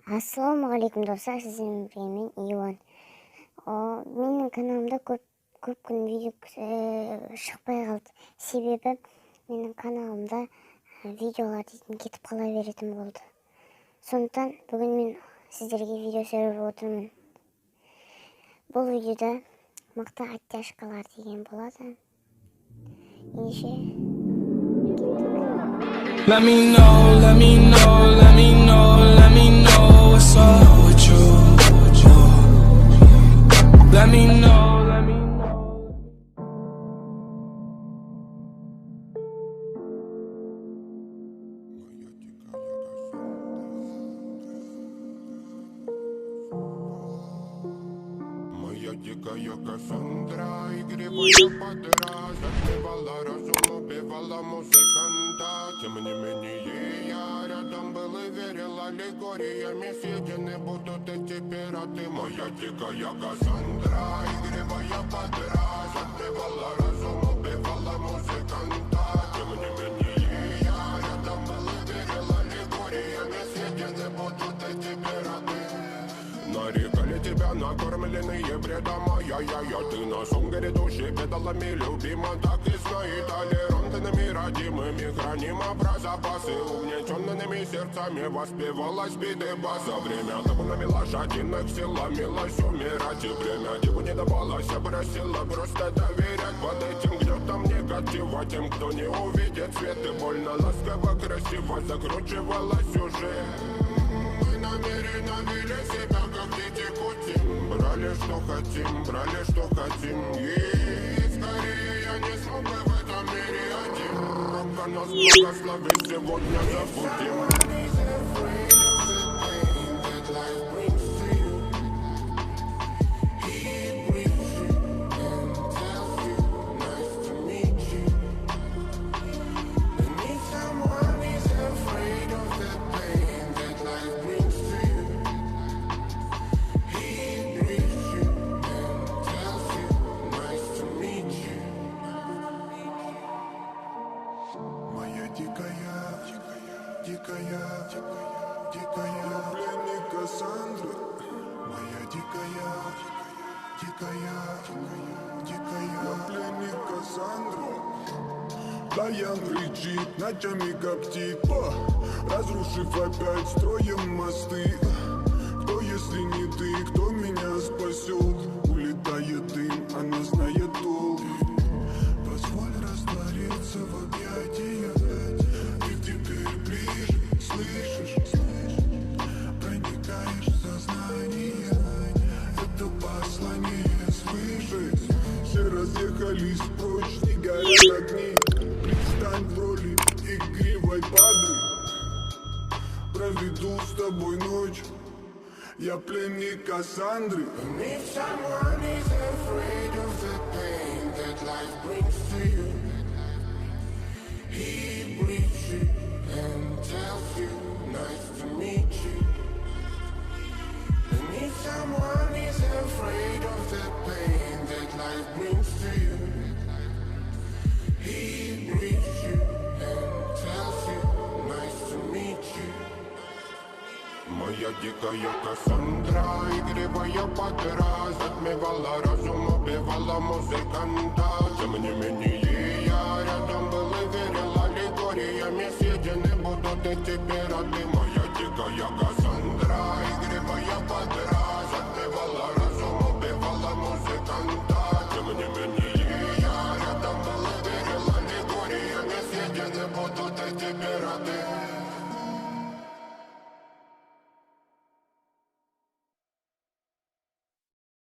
Ассаламу алейкум, достар, сіздермен бірге мен Иван. Менің каналымда көп күн видео шықпай қалды. Себебі менің каналымда видеолар кетіп қала беретін болды. Сондықтан бүгін мен сіздерге видео түсіріп отырмын. Бұл видеода мықты оттяжкалар деген болады. Ендеше Let me know what's up with you. Let me know. Моя дикая Кассандра, игривая подраза, отбивала разум, убивала музыканта. Тем не менее я рядом был и верил аллегориями, съедены будут эти пираты. Моя дикая Кассандра, игривая подраза, отбивала разум, убивала музыканта. Тем не менее я рядом был и верил аллегориями, съедены будут эти пираты. Нарекали тебя накормленные бредом, я ты на сунгере души педалами любима. Так и знай, толерантными родимыми хранима про запасы. Угнетенными сердцами воспевалась биты баса. Время табунами лошадиных сила милась умирать. И время диву не давалось, просила просто доверять. Под этим гнетом негатива тем, кто не увидит свет. И больно ласково, красиво закручивала сюжет. Намеренно вели себя, как дети кутим. Брали, что хотим. И скорее я не смог бы в этом мире один. Рука нас благослови, сегодня забудем. Дикая пленник Кассандры. Моя дикая пленник Кассандры. Даян рычит, ночами коптит, разрушив опять строем мосты. Кто, если не ты, кто меня спасет? Улетает дым, она знает толк. Позволь раствориться в объятиях. Ты теперь ближе, слышишь? Проникаешь в сознание. Это послание свыше. Все разъехались прочь, не горят огни. Предстань в роли игривой падры. Проведу с тобой ночь. Я пленник Кассандры. And if someone is afraid of the pain that life brings to you, he greets you and tells you, nice to meet you. And if someone is afraid of the pain that life brings to you, he greets you and tells you, nice to meet you. Моя дикая Кассандра, игривая подраза, затмевала разум, убивала музыканта. Тем не менее я рядом был и верил аллегориями, съедены будут эти пираты. Моя дикая Кассандра.